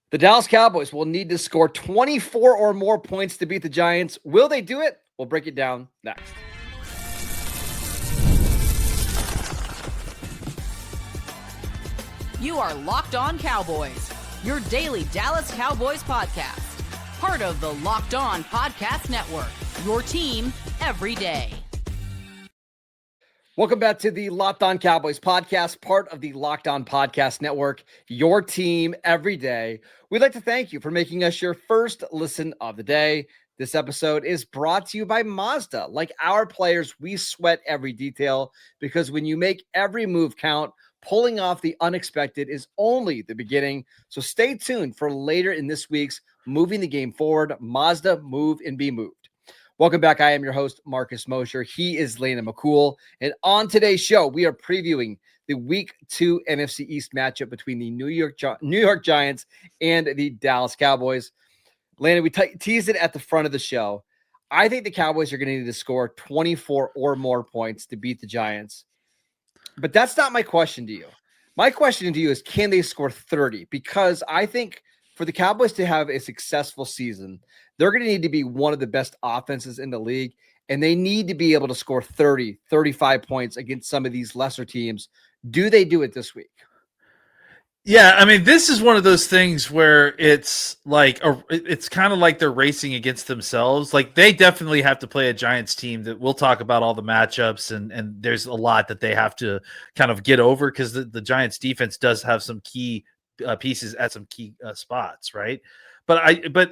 The Dallas Cowboys will need to score 24 or more points to beat the Giants. Will they do it? We'll break it down next. You are Locked On Cowboys, your daily Dallas Cowboys podcast. Part of the Locked On Podcast Network, your team every day. Welcome back to the Locked On Cowboys podcast, part of the Locked On Podcast Network, your team every day. We'd like to thank you for making us your first listen of the day. This episode is brought to you by Mazda. Like our players, we sweat every detail because when you make every move count, pulling off the unexpected is only the beginning. So stay tuned for later in this week's Moving the Game Forward, Mazda Move and Be Moved. Welcome back. I am your host, Marcus Mosher. He is Landon McCool. And on today's show, we are previewing the Week 2 NFC East matchup between the New York Giants and the Dallas Cowboys. Landon, we teased it at the front of the show. I think the Cowboys are going to need to score 24 or more points to beat the Giants. But that's not my question to you. My question to you is, can they score 30? Because I think for the Cowboys to have a successful season, they're going to need to be one of the best offenses in the league, and they need to be able to score 30, 35 points against some of these lesser teams. Do they do it this week? Yeah, I mean, this is one of those things where it's like it's kind of like they're racing against themselves. Like they definitely have to play a Giants team that we'll talk about all the matchups, and there's a lot that they have to kind of get over because the Giants defense does have some key pieces at some key spots, right? But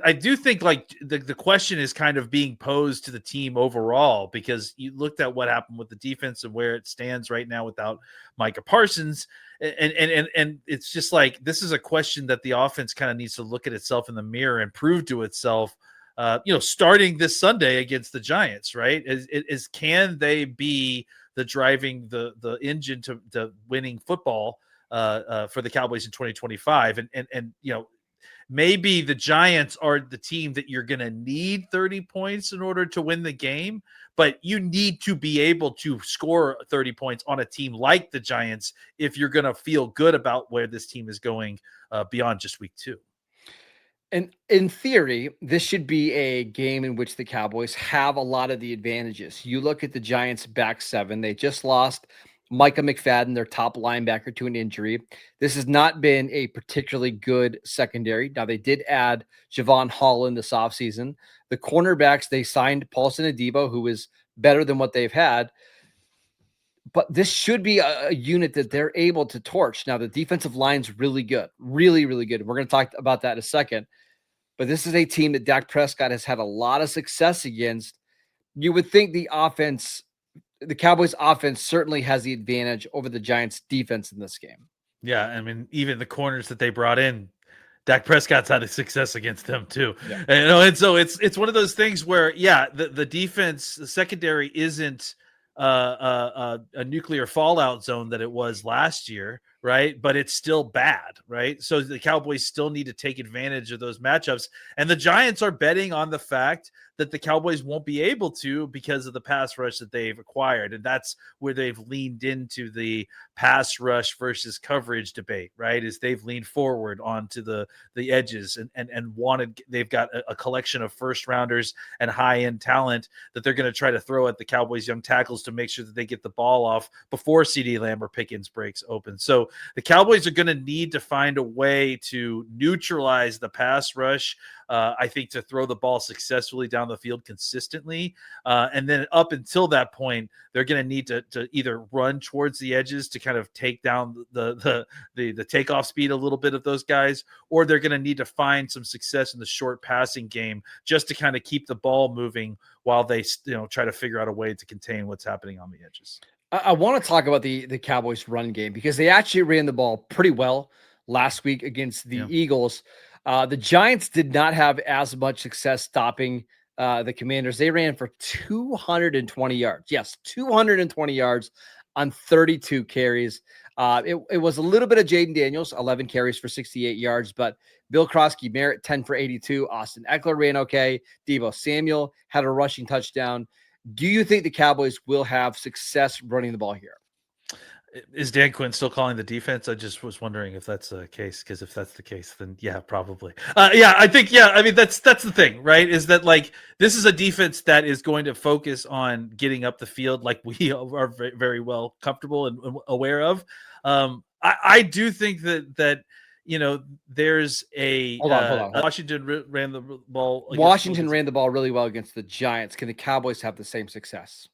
I do think like the question is kind of being posed to the team overall because you looked at what happened with the defense and where it stands right now without Micah Parsons. And it's just like this is a question that the offense kind of needs to look at itself in the mirror and prove to itself, starting this Sunday against the Giants, right? Is can they be the driving the engine to winning football for the Cowboys in 2025? And maybe the Giants are the team that you're going to need 30 points in order to win the game, but you need to be able to score 30 points on a team like the Giants if you're going to feel good about where this team is going beyond just week 2. And in theory, this should be a game in which the Cowboys have a lot of the advantages. You look at the Giants' back seven. They just lost Micah McFadden, their top linebacker, to an injury. This has not been a particularly good secondary. Now, they did add Javon Holland this offseason. The cornerbacks, they signed Parsons and Thibodeaux, who is better than what they've had. But this should be a unit that they're able to torch. Now, the defensive line's really good. Really, really good. We're going to talk about that in a second. But this is a team that Dak Prescott has had a lot of success against. You would think the Cowboys offense certainly has the advantage over the Giants defense in this game. Yeah. I mean, even the corners that they brought in, Dak Prescott's had a success against them too. Yeah. And so it's one of those things where, the defense, the secondary isn't a nuclear fallout zone that it was last year, right? But it's still bad, right? So the Cowboys still need to take advantage of those matchups. And the Giants are betting on the fact that the Cowboys won't be able to because of the pass rush that they've acquired. And that's where they've leaned into the pass rush versus coverage debate, right? Is they've leaned forward onto the edges and they've got a collection of first rounders and high-end talent that they're going to try to throw at the Cowboys young tackles to make sure that they get the ball off before CeeDee Lamb or Pickens breaks open. So the Cowboys are going to need to find a way to neutralize the pass rush, I think, to throw the ball successfully down the field consistently. And then up until that point, they're going to need to either run towards the edges to kind of take down the takeoff speed a little bit of those guys, or they're going to need to find some success in the short passing game just to kind of keep the ball moving while they try to figure out a way to contain what's happening on the edges. I want to talk about the Cowboys run game because they actually ran the ball pretty well last week against the Eagles. The Giants did not have as much success stopping the Commanders. They ran for 220 yards. Yes, 220 yards on 32 carries. It was a little bit of Jaden Daniels, 11 carries for 68 yards, but Bill Krosky, Merritt, 10 for 82. Austin Eckler ran okay. Deebo Samuel had a rushing touchdown. Do you think the Cowboys will have success running the ball here? Is Dan Quinn still calling the defense? I just was wondering if that's the case, because if that's the case, then yeah, probably. I think, I mean, that's the thing, right? Is that like, this is a defense that is going to focus on getting up the field, like we are very, very well comfortable and aware of. I do think that there's a hold on. Washington ran the ball. Washington ran the ball really well against the Giants. Can the Cowboys have the same success?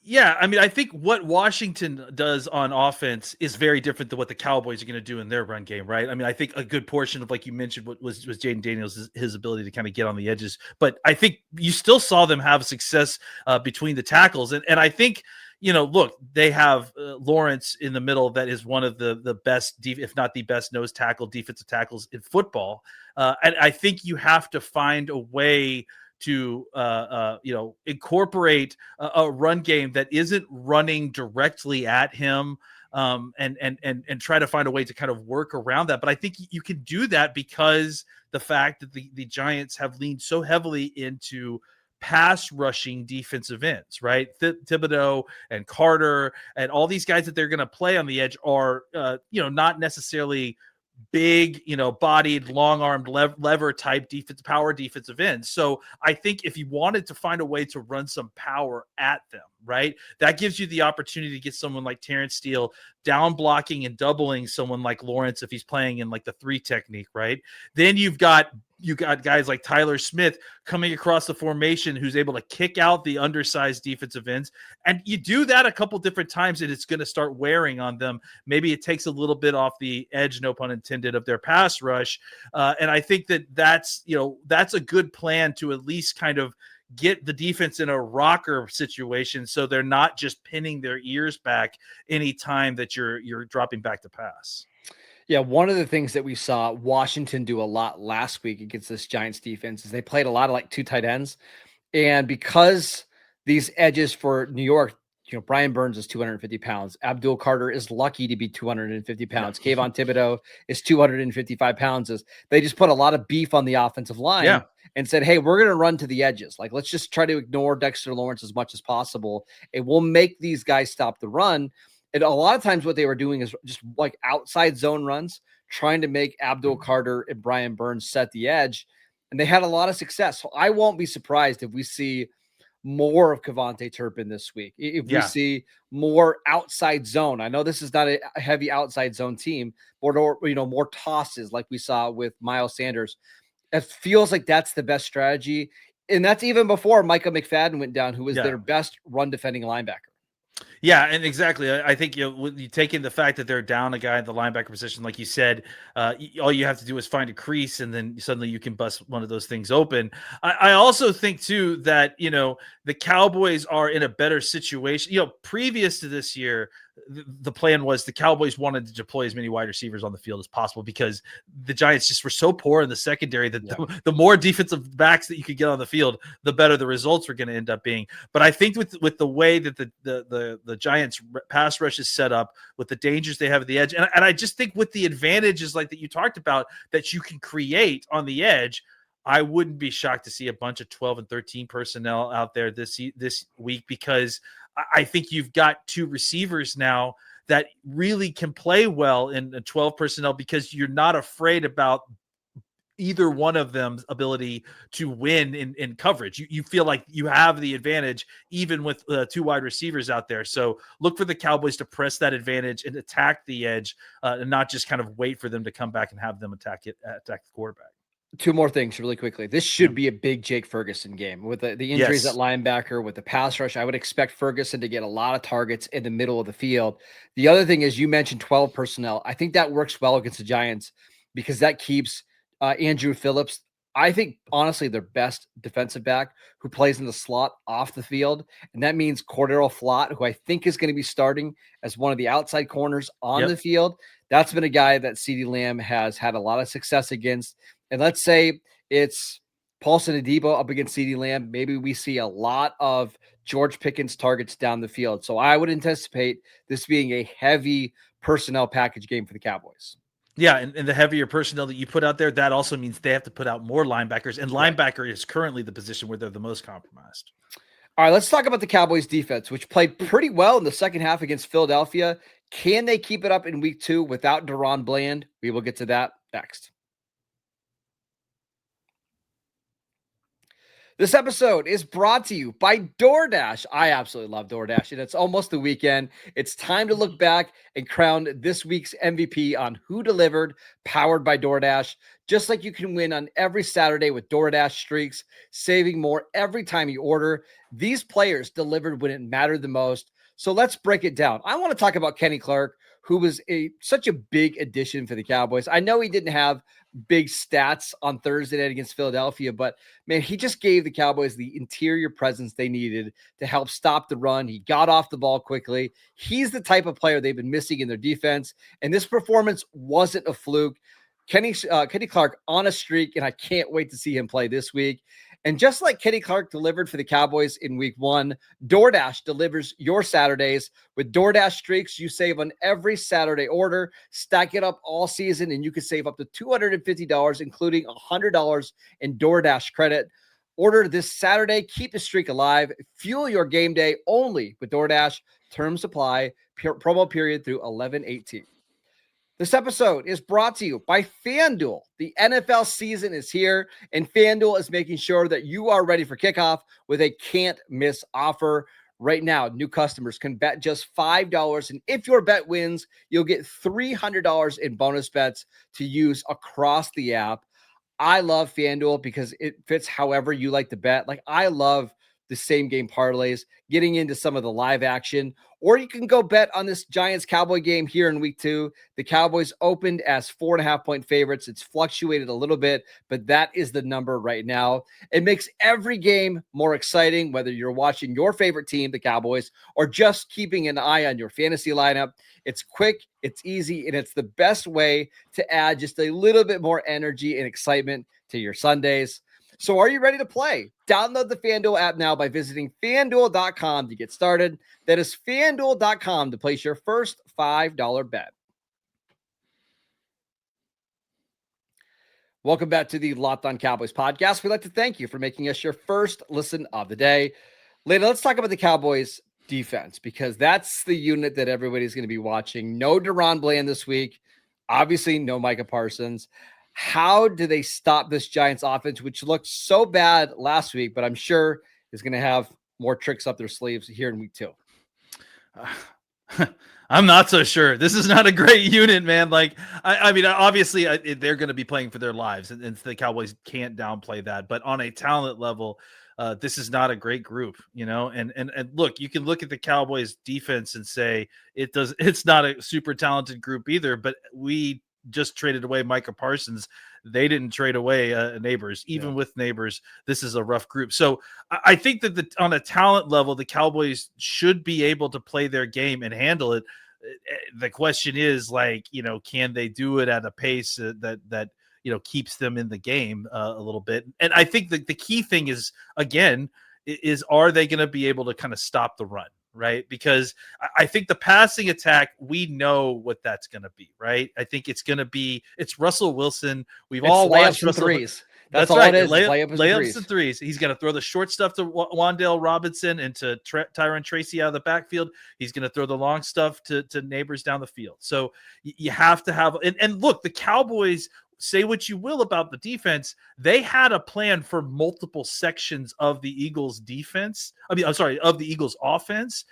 Yeah, I mean, I think what Washington does on offense is very different than what the Cowboys are going to do in their run game, right? I mean, I think a good portion of, like you mentioned, what was Jaden Daniels, his ability to kind of get on the edges. But I think you still saw them have success between the tackles. And I think, look, they have Lawrence in the middle that is one of the best, if not the best nose tackle, defensive tackles in football. And I think you have to find a way to incorporate a run game that isn't running directly at him, and try to find a way to kind of work around that. But I think you can do that because the fact that the Giants have leaned so heavily into pass rushing defensive ends, right? Thibodeaux and Carter and all these guys that they're going to play on the edge are not necessarily big, bodied, long-armed lever type power defensive ends. So I think if you wanted to find a way to run some power at them, right, that gives you the opportunity to get someone like Terrence Steele down blocking and doubling someone like Lawrence if he's playing in like the 3 technique, right? Then you got guys like Tyler Smith coming across the formation who's able to kick out the undersized defensive ends. And you do that a couple different times and it's going to start wearing on them. Maybe it takes a little bit off the edge, no pun intended, of their pass rush. And I think that's a good plan to at least kind of get the defense in a rocker situation so they're not just pinning their ears back anytime that you're dropping back to pass. Yeah, one of the things that we saw Washington do a lot last week against this Giants defense is they played a lot of like 2 tight ends. And because these edges for New York, Brian Burns is 250 pounds. Abdul Carter is lucky to be 250 pounds. Yeah. Kayvon Thibodeaux is 255 pounds. They just put a lot of beef on the offensive line and said, hey, we're going to run to the edges. Like, let's just try to ignore Dexter Lawrence as much as possible. And we'll make these guys stop the run. And a lot of times what they were doing is just like outside zone runs, trying to make Abdul Carter and Brian Burns set the edge. And they had a lot of success. So I won't be surprised if we see more of Kevontae Turpin this week. If we see more outside zone. I know this is not a heavy outside zone team, or more tosses like we saw with Miles Sanders. It feels like that's the best strategy. And that's even before Micah McFadden went down, who was their best run defending linebacker. Yeah, and exactly. I think when you take in the fact that they're down a guy in the linebacker position, like you said, all you have to do is find a crease, and then suddenly you can bust one of those things open. I also think too that the Cowboys are in a better situation. Previous to this year, the plan was the Cowboys wanted to deploy as many wide receivers on the field as possible because the Giants just were so poor in the secondary that the more defensive backs that you could get on the field, the better the results were going to end up being. But I think with the way that the Giants pass rush is set up, with the dangers they have at the edge, and I just think with the advantages like that you talked about that you can create on the edge, I wouldn't be shocked to see a bunch of 12 and 13 personnel out there this week, because I think you've got 2 receivers now that really can play well in 12 personnel, because you're not afraid about either one of them's ability to win in coverage. You feel like you have the advantage even with 2 wide receivers out there. So look for the Cowboys to press that advantage and attack the edge, and not just kind of wait for them to come back and have them attack the quarterback. 2 more things really quickly. This should be a big Jake Ferguson game with the injuries at linebacker, with the pass rush. I would expect Ferguson to get a lot of targets in the middle of the field. The other thing is, you mentioned 12 personnel. I think that works well against the Giants because that keeps Andrew Phillips, I think, honestly, their best defensive back, who plays in the slot, off the field. And that means Cordero Flott, who I think is going to be starting as one of the outside corners on the field. That's been a guy that CeeDee Lamb has had a lot of success against. And let's say it's Paulson Adebo up against CeeDee Lamb. Maybe we see a lot of George Pickens targets down the field. So I would anticipate this being a heavy personnel package game for the Cowboys. Yeah, and the heavier personnel that you put out there, that also means they have to put out more linebackers. And linebacker is currently the position where they're the most compromised. All right, let's talk about the Cowboys defense, which played pretty well in the second half against Philadelphia. Can they keep it up in week 2 without Daron Bland? We will get to that next. This episode is brought to you by DoorDash. I absolutely love DoorDash, and it's almost the weekend. It's time to look back and crown this week's MVP on Who Delivered, powered by DoorDash. Just like you can win on every Saturday with DoorDash Streaks, saving more every time you order. These players delivered when it mattered the most. So let's break it down. I want to talk about Kenny Clark, who was such a big addition for the Cowboys. I know he didn't have big stats on Thursday night against Philadelphia, but man, he just gave the Cowboys the interior presence they needed to help stop the run. He got off the ball quickly. He's the type of player they've been missing in their defense, and this performance wasn't a fluke. Kenny Clark on a streak, and I can't wait to see him play this week. And just like Kenny Clark delivered for the Cowboys in week 1, DoorDash delivers your Saturdays. With DoorDash Streaks, you save on every Saturday order. Stack it up all season, and you can save up to $250, including $100 in DoorDash credit. Order this Saturday. Keep the streak alive. Fuel your game day only with DoorDash. Terms apply. Promo period through 11/18. This episode is brought to you by FanDuel. The NFL season is here, and FanDuel is making sure that you are ready for kickoff with a can't-miss offer. Right now, new customers can bet just $5, and if your bet wins, you'll get $300 in bonus bets to use across the app. I love FanDuel because it fits however you like to bet. Like, I love the same game parlays, getting into some of the live action, or you can go bet on this Giants-Cowboy game here in week 2. The Cowboys opened as 4.5-point favorites. It's fluctuated a little bit, but that is the number right now. It makes every game more exciting, whether you're watching your favorite team, the Cowboys, or just keeping an eye on your fantasy lineup. It's quick, it's easy, and it's the best way to add just a little bit more energy and excitement to your Sundays. So are you ready to play? Download the FanDuel app now by visiting FanDuel.com to get started. That is FanDuel.com to place your first $5 bet. Welcome back to the Locked On Cowboys podcast. We'd like to thank you for making us your first listen of the day. Later, let's talk about the Cowboys defense, because that's the unit that everybody's going to be watching. No Daron Bland this week. Obviously, no Micah Parsons. How do they stop this Giants offense, which looked so bad last week, but I'm sure is going to have more tricks up their sleeves here in week 2? I'm not so sure. This is not a great unit, man. Like, I mean, obviously they're going to be playing for their lives, and the Cowboys can't downplay that. But on a talent level, this is not a great group, you know. And look, you can look at the Cowboys defense and say it's not a super talented group either. But we just traded away Micah Parsons. They didn't trade away Neighbors. Even with Neighbors, this is a rough group. So I think that on a talent level, the Cowboys should be able to play their game and handle it. The question is, like, you know, can they do it at a pace that you know, keeps them in the game a little bit? And I think that the key thing is, again, are they going to be able to kind of stop the run? Right? Because I think the passing attack, we know what that's going to be, right? I think it's Russell Wilson. We've all watched Russell threes. That's all right. It is. Layups and threes. He's going to throw the short stuff to Wan'Dale Robinson and to Tyron Tracy out of the backfield. He's going to throw the long stuff to Neighbors down the field. So you have to have, and look, the Cowboys, say what you will about the defense, they had a plan for multiple sections of the Eagles defense. Of the Eagles offense.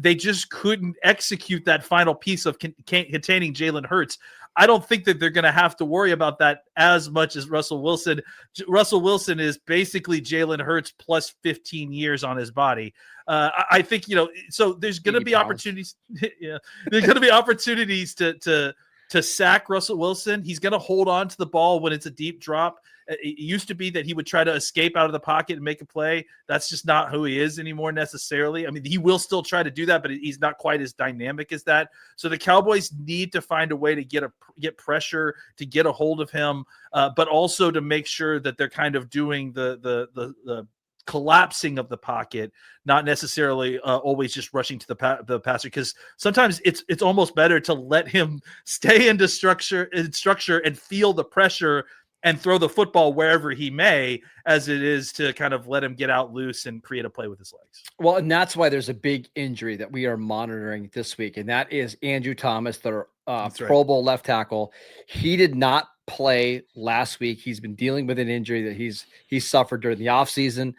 They just couldn't execute that final piece of containing Jalen Hurts. I don't think that they're going to have to worry about that as much as Russell Wilson. Russell Wilson is basically Jalen Hurts plus 15 years on his body. I think, you know, so there's going to be opportunities. Yeah, there's going to be opportunities to sack Russell Wilson. He's going to hold on to the ball when it's a deep drop. It used to be that he would try to escape out of the pocket and make a play. That's just not who he is anymore necessarily. I mean, he will still try to do that, but he's not quite as dynamic as that. So the Cowboys need to find a way to get pressure, to get a hold of him, but also to make sure that they're kind of doing the collapsing of the pocket, not necessarily always just rushing to the passer, because sometimes it's almost better to let him stay into structure and feel the pressure and throw the football wherever he may, as it is to kind of let him get out loose and create a play with his legs. Well, and that's why there's a big injury that we are monitoring this week, and that is Andrew Thomas, the Pro Bowl left tackle. He did not play last week. He's been dealing with an injury that he suffered during the offseason.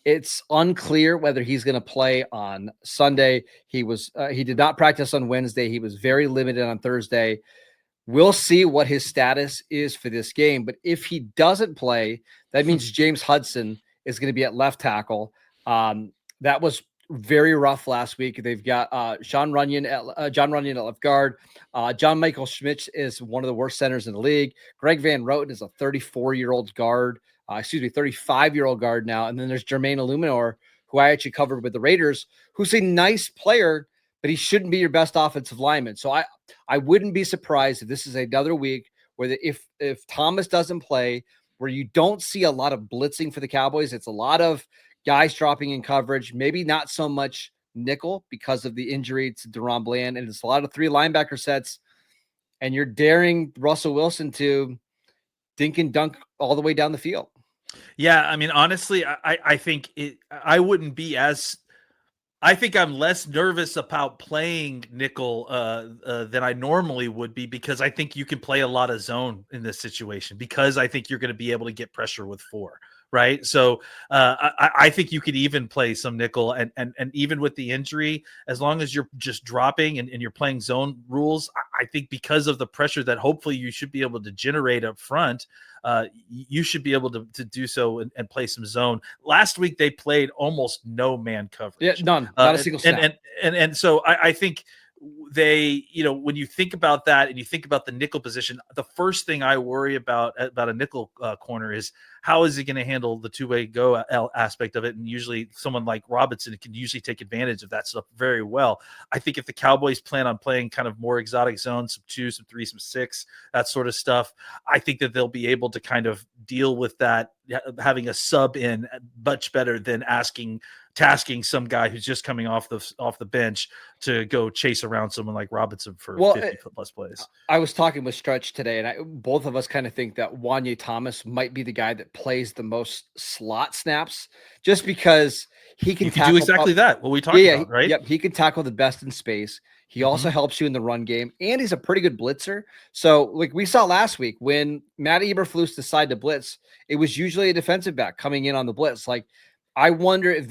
It's unclear whether he's going to play on Sunday. He did not practice on Wednesday. He was very limited on Thursday. We'll see what his status is for this game. But if he doesn't play, that means James Hudson is going to be at left tackle. That was very rough last week. They've got John Runyon at left guard. John Michael Schmitz is one of the worst centers in the league. Greg Van Roten is a 34-year-old guard. 35-year-old guard now. And then there's Jermaine Illuminor, who I actually covered with the Raiders, who's a nice player, but he shouldn't be your best offensive lineman. So I wouldn't be surprised if this is another week where if Thomas doesn't play, where you don't see a lot of blitzing for the Cowboys. It's a lot of guys dropping in coverage, maybe not so much nickel because of the injury to Daron Bland, and it's a lot of 3 linebacker sets, and you're daring Russell Wilson to dink and dunk all the way down the field. Yeah, I mean, honestly, I think I wouldn't be as I think I'm less nervous about playing nickel than I normally would be, because I think you can play a lot of zone in this situation, because I think you're going to be able to get pressure with 4. Right. So I think you could even play some nickel and even with the injury, as long as you're just dropping and you're playing zone rules, I think because of the pressure that hopefully you should be able to generate up front, you should be able to do so and play some zone. Last week, they played almost no man coverage. Yeah, none, not a single snap. And so I think they, when you think about that and you think about the nickel position, the first thing I worry about a nickel corner is how is he going to handle the two-way go aspect of it. And usually someone like Robinson can usually take advantage of that stuff very well. I think if the Cowboys plan on playing kind of more exotic zones, some 2, some 3, some 6, that sort of stuff, I think that they'll be able to kind of deal with that, having a sub in much better than tasking some guy who's just coming off the bench to go chase around someone like Robinson for 50-plus plays. I was talking with Stretch today, and both of us kind of think that Wanye Thomas might be the guy that plays the most slot snaps, just because he can do exactly that. What we talked about, right? Yep, he can tackle the best in space. He also helps you in the run game, and he's a pretty good blitzer. So, like we saw last week, when Matt Eberflus decided to blitz, it was usually a defensive back coming in on the blitz. Like, I wonder if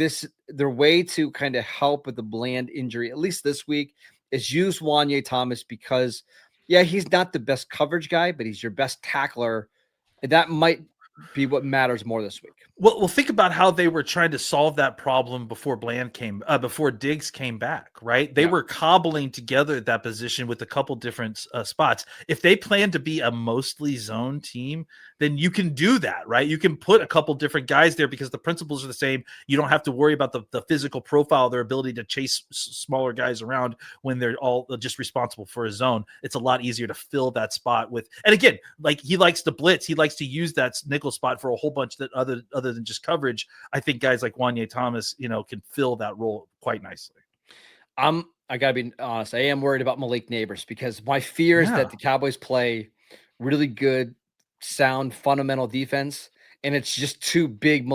their way to kind of help with the Bland injury, at least this week, is use Wanye Thomas, because, yeah, he's not the best coverage guy, but he's your best tackler. And that might be what matters more this week. Well, think about how they were trying to solve that problem before before Diggs came back, right? They were cobbling together that position with a couple different spots. If they plan to be a mostly zone team, then you can do that, right? You can put a couple different guys there because the principles are the same. You don't have to worry about the physical profile, their ability to chase smaller guys around when they're all just responsible for a zone. It's a lot easier to fill that spot with. And again, like, he likes to blitz. He likes to use that nickel spot for a whole bunch that other than just coverage. I think guys like Wanye Thomas, can fill that role quite nicely. I gotta be honest. I am worried about Malik Neighbors, because my fear is that the Cowboys play really good, sound, fundamental defense, and it's just too big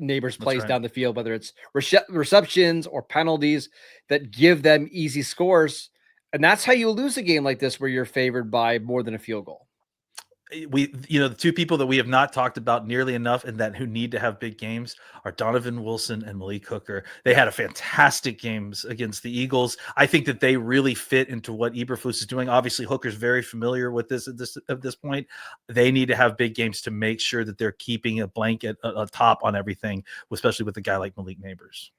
Neighbors plays down the field, whether it's receptions or penalties that give them easy scores. And that's how you lose a game like this, where you're favored by more than a field goal. The two people that we have not talked about nearly enough and who need to have big games are Donovan Wilson and Malik Hooker. They had a fantastic games against the Eagles. I think that they really fit into what Eberflus is doing. Obviously, Hooker's very familiar with this at this point. They need to have big games to make sure that they're keeping a blanket top on everything, especially with a guy like Malik Neighbors.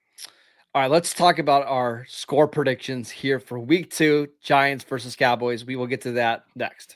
All right, let's talk about our score predictions here for week 2, Giants versus Cowboys. We will get to that next.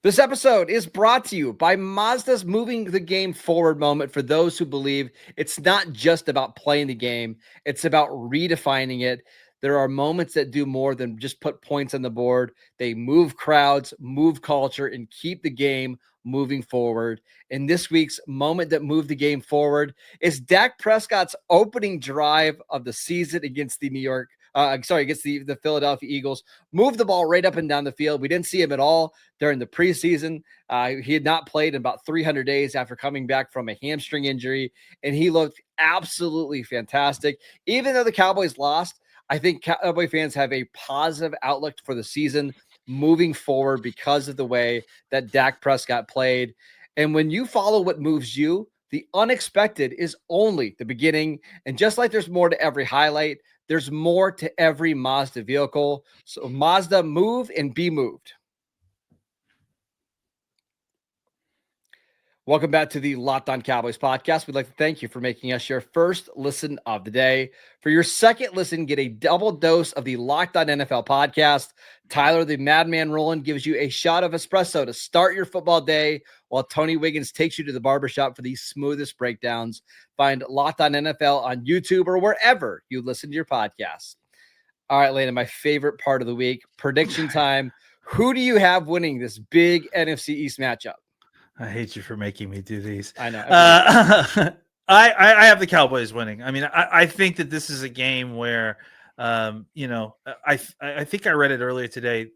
This episode is brought to you by Mazda's moving the game forward moment for those who believe it's not just about playing the game, it's about redefining it. There are moments that do more than just put points on the board. They move crowds, move culture, and keep the game moving forward. And this week's moment that moved the game forward is Dak Prescott's opening drive of the season against the New York against the Philadelphia Eagles, moved the ball right up and down the field. We didn't see him at all during the preseason. He had not played in about 300 days after coming back from a hamstring injury, and he looked absolutely fantastic. Even though the Cowboys lost, I think Cowboy fans have a positive outlook for the season moving forward because of the way that Dak Prescott played. And when you follow what moves you, the unexpected is only the beginning. And just like there's more to every highlight, there's more to every Mazda vehicle. So Mazda, move and be moved. Welcome back to the Locked On Cowboys podcast. We'd like to thank you for making us your first listen of the day. For your second listen, get a double dose of the Locked On NFL podcast. Tyler, the Madman Roland, gives you a shot of espresso to start your football day, while Tony Wiggins takes you to the barbershop for the smoothest breakdowns. Find Locked On NFL on YouTube or wherever you listen to your podcasts. All right, Landon, my favorite part of the week, prediction time. Who do you have winning this big NFC East matchup? I hate you for making me do these. I know. I have the Cowboys winning. I mean, I think that this is a game where, I think I read it earlier today.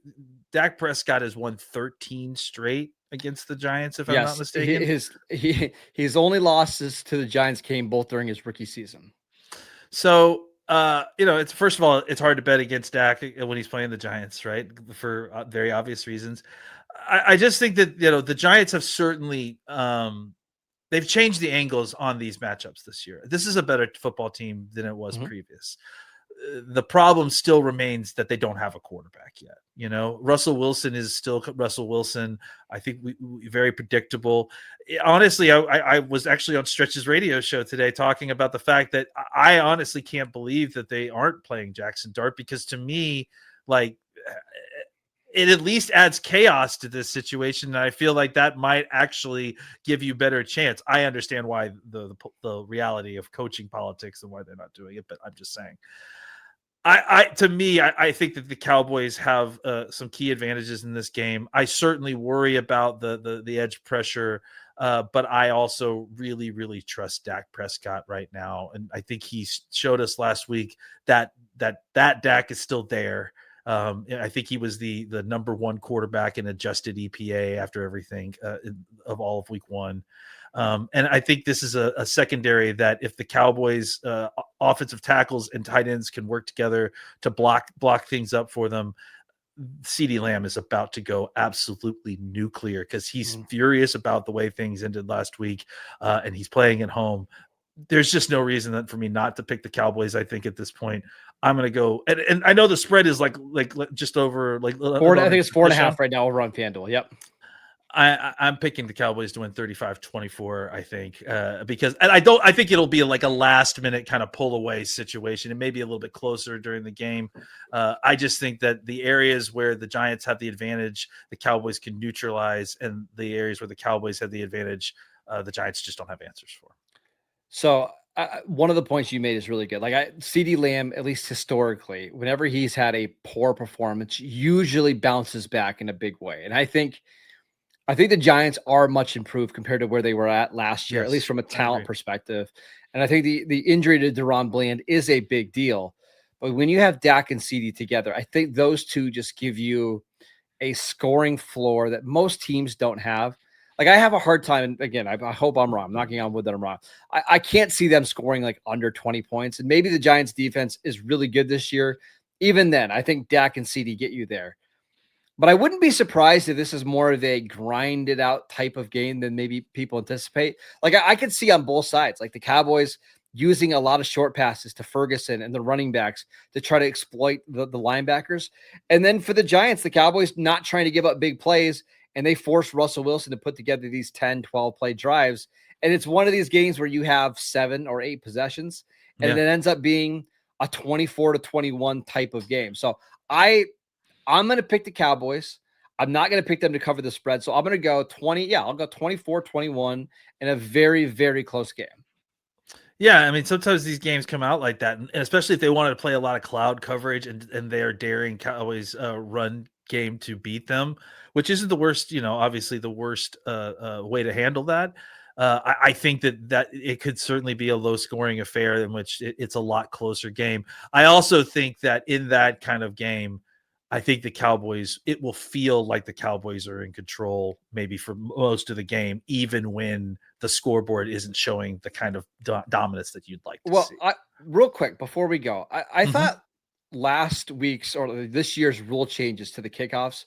Dak Prescott has won 13 straight against the Giants, if I'm not mistaken. His only losses to the Giants came both during his rookie season. So, it's first of all, it's hard to bet against Dak when he's playing the Giants, right? For very obvious reasons. I just think that, the Giants have certainly they've changed the angles on these matchups this year. This is a better football team than it was previous. The problem still remains that they don't have a quarterback yet. Russell Wilson is still Russell Wilson. I think we very predictable. Honestly, I was actually on Stretch's radio show today talking about the fact that I honestly can't believe that they aren't playing Jackson Dart, because to me, like, it at least adds chaos to this situation. And I feel like that might actually give you better chance. I understand why the reality of coaching politics and why they're not doing it, but I'm just saying. I think that the Cowboys have some key advantages in this game. I certainly worry about the edge pressure, but I also really, really trust Dak Prescott right now. And I think he showed us last week that Dak is still there. I think he was the number one quarterback in adjusted EPA after everything of all of week one. And I think this is a secondary that if the Cowboys offensive tackles and tight ends can work together to block things up for them, CeeDee Lamb is about to go absolutely nuclear, because he's furious about the way things ended last week, and he's playing at home. There's just no reason for me not to pick the Cowboys. I think at this point, I'm going to go, and I know the spread is like just over four. I think it's 4.5 right now over on FanDuel. Yep. I'm picking the Cowboys to win 35-24, I think, because I think it'll be like a last minute kind of pull away situation. It may be a little bit closer during the game. I just think that the areas where the Giants have the advantage, the Cowboys can neutralize, and the areas where the Cowboys have the advantage, the Giants just don't have answers for. So one of the points you made is really good. Like CeeDee Lamb, at least historically, whenever he's had a poor performance, usually bounces back in a big way. And I think the Giants are much improved compared to where they were at last year, at least from a talent perspective. And I think the injury to Daron Bland is a big deal. But when you have Dak and CeeDee together, I think those two just give you a scoring floor that most teams don't have. Like, I have a hard time, and again, I hope I'm wrong. I'm knocking on wood that I'm wrong. I can't see them scoring like under 20 points. And maybe the Giants defense is really good this year. Even then, I think Dak and CeeDee get you there. But I wouldn't be surprised if this is more of a grinded out type of game than maybe people anticipate. Like, I could see on both sides, like the Cowboys using a lot of short passes to Ferguson and the running backs to try to exploit the linebackers. And then for the Giants, the Cowboys not trying to give up big plays, and they force Russell Wilson to put together these 10, 12 play drives. And it's one of these games where you have 7 or 8 possessions, and it ends up being a 24-21 type of game. So I'm going to pick the Cowboys. I'm not going to pick them to cover the spread. So I'm going to go 20. Yeah, I'll go 24-21 in a very, very close game. Yeah, I mean, sometimes these games come out like that, and especially if they wanted to play a lot of cloud coverage and they are daring Cowboys run game to beat them, which isn't the worst, obviously the worst way to handle that. I think that it could certainly be a low scoring affair in which it's a lot closer game. I also think that in that kind of game, I think the Cowboys, it will feel like the Cowboys are in control maybe for most of the game, even when the scoreboard isn't showing the kind of dominance that you'd like to see. Real quick before we go, I Mhm. thought last week's or this year's rule changes to the kickoffs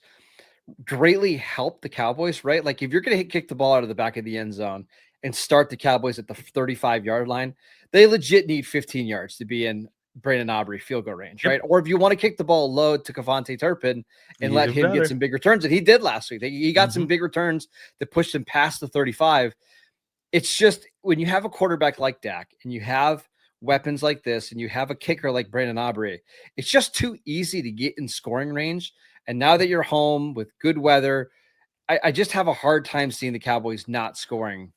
greatly helped the Cowboys, right? Like if you're going to kick the ball out of the back of the end zone and start the Cowboys at the 35-yard line, they legit need 15 yards to be in Brandon Aubrey field goal range, right? Or if you want to kick the ball low to Kavontae Turpin and let him get some big returns, and he did last week. He got some big returns that pushed him past the 35. It's just when you have a quarterback like Dak and you have weapons like this and you have a kicker like Brandon Aubrey, it's just too easy to get in scoring range. And now that you're home with good weather, I just have a hard time seeing the Cowboys not scoring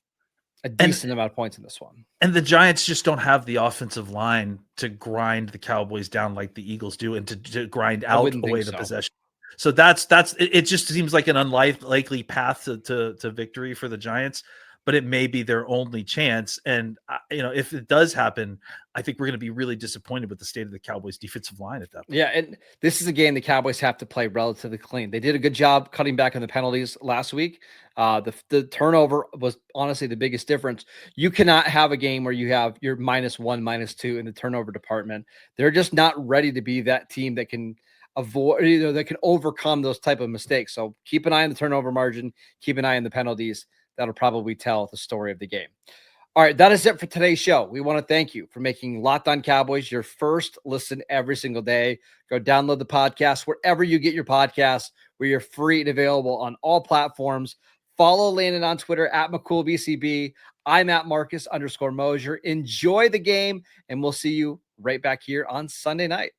a decent amount of points in this one. And the Giants just don't have the offensive line to grind the Cowboys down like the Eagles do and to grind out away the possession. So that's it just seems like an unlikely path to victory for the Giants, but it may be their only chance. And if it does happen, I think we're going to be really disappointed with the state of the Cowboys defensive line at that point. Yeah. And this is a game the Cowboys have to play relatively clean. They did a good job cutting back on the penalties last week. The turnover was honestly the biggest difference. You cannot have a game where you have your -1, -2 in the turnover department. They're just not ready to be that team that can avoid, that can overcome those type of mistakes. So keep an eye on the turnover margin, keep an eye on the penalties. That'll probably tell the story of the game. All right, that is it for today's show. We want to thank you for making Locked On Cowboys your first listen every single day. Go download the podcast wherever you get your podcasts. We are free and available on all platforms. Follow Landon on Twitter at McCoolBCB. I'm at Marcus_Mosher. Enjoy the game, and we'll see you right back here on Sunday night.